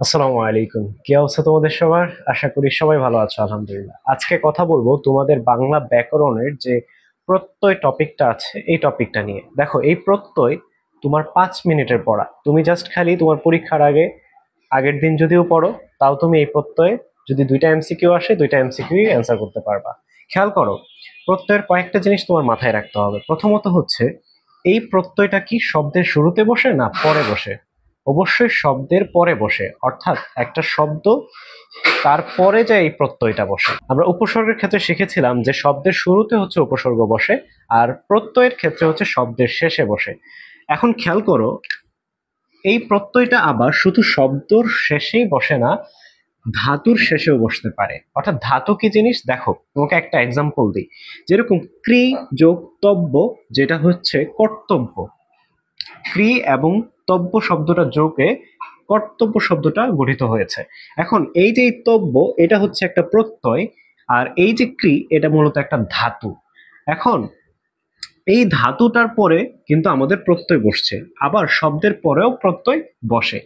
আসসালামু আলাইকুম। কি অবস্থা তোমাদের সবার? আশা করি সবাই ভালো আছো, আলহামদুলিল্লাহ। আজকে কথা বলবো তোমাদের বাংলা ব্যাকরণের যে প্রত্যয় টপিকটা আছে এই টপিকটা নিয়ে। দেখো, এই প্রত্যয় তোমার 5 মিনিটের পড়া। তুমি জাস্ট খালি তোমার পরীক্ষার আগের দিন যদিও পড়ো, তাও তুমি এই প্রত্যয়ে যদি দুইটা এমসিকিউ আসে, দুইটা এমসিকিউ অ্যান্সার করতে পারবা। খেয়াল করো, প্রত্যয়ের কয়েকটা জিনিস তোমার মাথায় রাখতে হবে। প্রথমত হচ্ছে, এই প্রত্যয়টা কি শব্দের শুরুতে বসে না পরে বসে? অবশ্যই শব্দের পরে বসে, অর্থাৎ একটা শব্দ তারপরে যে এই প্রত্যয়টা বসে। আমরা উপসর্গের ক্ষেত্রে শিখেছিলাম যে শব্দের শুরুতে হচ্ছে উপসর্গ বসে, আর প্রত্যয়ের ক্ষেত্রে হচ্ছে শব্দের শেষে বসে। এখন খেয়াল করো, এই প্রত্যয়টা আবার শুধু শব্দর শেষেই বসে না, ধাতুর শেষেও বসতে পারে। অর্থাৎ ধাতু কি জিনিস দেখো, তোমাকে একটা এক্সাম্পল দিই। যেরকম ক্রি যোগ তব্য, যেটা হচ্ছে কর্তব্য। ক্রি এবং তব্য শব্দটা যোগে কর্তব্য শব্দটা গঠিত হয়েছে। এখন এই যে তব্য, এটা হচ্ছে একটা প্রত্যয়, আর এই যে ক্রি, এটা মূলত একটা ধাতু। এখন এই ধাতুটার পরে কিন্তু আমাদের প্রত্যয় বসছে, আবার শব্দের পরেও প্রত্যয় বসে।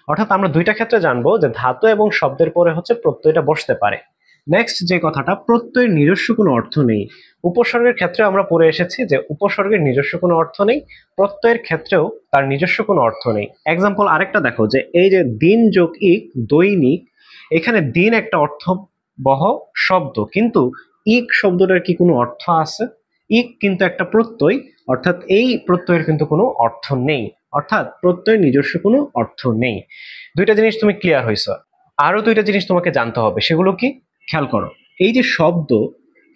অর্থাৎ আমরা দুইটা ক্ষেত্রে জানবো যে ধাতু এবং শব্দের পরে হচ্ছে প্রত্যয়টা বসতে পারে। নেক্সট যে কথাটা, প্রত্যয়ের নিজস্ব কোনো অর্থ নেই। উপসর্গের ক্ষেত্রে আমরা পড়ে এসেছি যে উপসর্গের নিজস্ব কোনো অর্থ নেই, প্রত্যয়ের ক্ষেত্রেও তার নিজস্ব কোনো অর্থ নেই। এক্সাম্পল আরেকটা দেখো, যে এই যে দিন যোগ ইক, দৈনিক, এখানে দিন একটা অর্থবহ শব্দ, কিন্তু ইক শব্দটার কি কোনো অর্থ আছে? ইক কিন্তু একটা প্রত্যয়, অর্থাৎ এই প্রত্যয়ের কিন্তু কোনো অর্থ নেই। অর্থাৎ প্রত্যয়ের নিজস্ব কোনো অর্থ নেই। দুইটা জিনিস তুমি ক্লিয়ার হয়েছ। আরো দুইটা জিনিস তোমাকে জানতে হবে, সেগুলো কি? খেয়াল করো, এই যে শব্দ,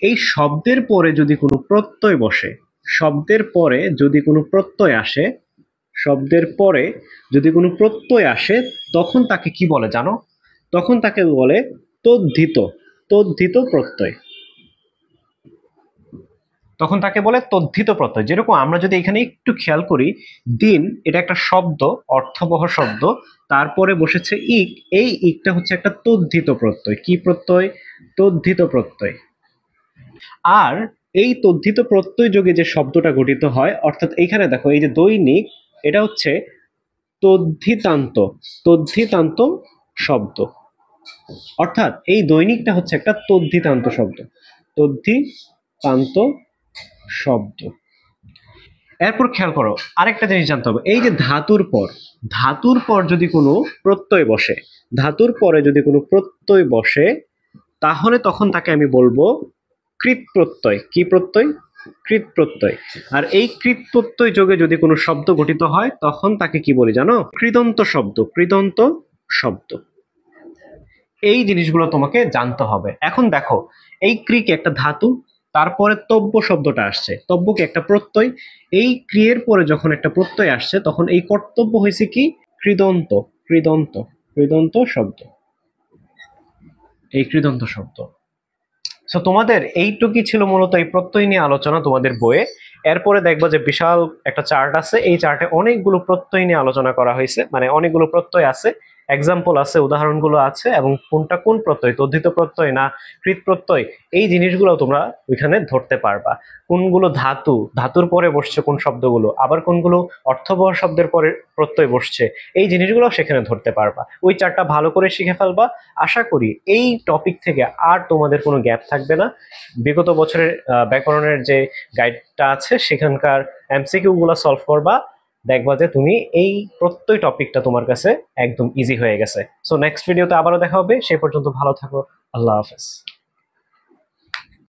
এই শব্দের পরে যদি কোনো প্রত্যয় বসে, শব্দের পরে যদি কোনো প্রত্যয় আসে, শব্দের পরে যদি কোনো প্রত্যয় আসে, তখন তাকে কি বলে জানো? তখন তাকে বলে তদ্ধিত। তদ্ধিত প্রত্যয়। তখন তাকে বলে তদ্ধিত প্রত্যয়। যেরকম আমরা যদি এখানে একটু খেয়াল করি, দিন এটা একটা শব্দ, অর্থবহ শব্দ, তারপরে বসেছে ইক, এই ইকটা হচ্ছে একটা তদ্ধিত প্রত্যয়। কি প্রত্যয়? তদ্ধিত প্রত্যয়। আর এই তদ্ধিত প্রত্যয় যোগে যে শব্দটা গঠিত হয়, অর্থাৎ এইখানে দেখো, এই যে দৈনিক, এটা হচ্ছে তদ্ধিতান্ত। তদ্ধিতান্ত শব্দ। অর্থাৎ এই দৈনিকটা হচ্ছে একটা তদ্ধিতান্ত শব্দ। তদ্ধিতান্ত শব্দ। এরপর খেয়াল করো, আরেকটা জিনিস জানতে হবে, এই যে ধাতুর পর যদি কোনো প্রত্যয় বসে, ধাতুর পরে যদি কোনো প্রত্যয় বসে, তাহলে তখন তাকে আমি বলবো কৃৎ প্রত্যয়। কি প্রত্যয়? কৃৎ প্রত্যয়। আর এই কৃৎ প্রত্যয় যোগে যদি কোনো শব্দ গঠিত হয়, তখন তাকে কি বলি জানো? কৃদন্ত শব্দ। কৃদন্ত শব্দ। এই জিনিসগুলো তোমাকে জানতে হবে। এখন দেখো, এই ক্রিক একটা ধাতু, তারপরে তব্য শব্দটা আসছে, তব্য কি একটা প্রত্যয়। এই ক্রিয়ের পরে যখন একটা প্রত্যয় আসছে, তখন এই কর্তব্য হয়েছে কি? কৃদন্ত। কৃদন্ত। কৃদন্ত শব্দ। এই কৃদন্ত শব্দ। সো তোমাদের এইটুকুই ছিল মূলত এই প্রত্যয় নিয়ে আলোচনা তোমাদের বইয়ে। এরপরে দেখবা যে বিশাল একটা চার্ট আছে, এই চার্টে অনেকগুলো প্রত্যয় নিয়ে আলোচনা করা হয়েছে, মানে অনেকগুলো প্রত্যয় আছে, এক্সাম্পল আছে, উদাহরণগুলো আছে, এবং কোনটা কোন প্রত্যয়, তদ্ধিত প্রত্যয় না কৃত প্রত্যয়, এই জিনিসগুলো তোমরা ওইখানে ধরতে পারবা। কোনগুলো ধাতু, ধাতুর পরে বসছে কোন শব্দগুলো, আবার কোনগুলো অর্থবহ শব্দের পরে প্রত্যয় বসছে, এই জিনিসগুলো সেখানে ধরতে পারবা। ওই চার্টটা ভালো করে শিখে ফেলবা। আশা করি এই টপিক থেকে আর তোমাদের কোনো গ্যাপ থাকবে না। বিগত বছরের ব্যাকরণের যে গাইডটা আছে, সেখানকার এমসিকিউ গুলো সলভ করবা, দেখবা যে তুমি এই প্রত্যয় টপিকটা তোমার কাছে একদম ইজি হয়ে গেছে। সো নেক্সট ভিডিওতে আবারও দেখা হবে, সেই পর্যন্ত ভালো থাকো। আল্লাহ হাফেজ।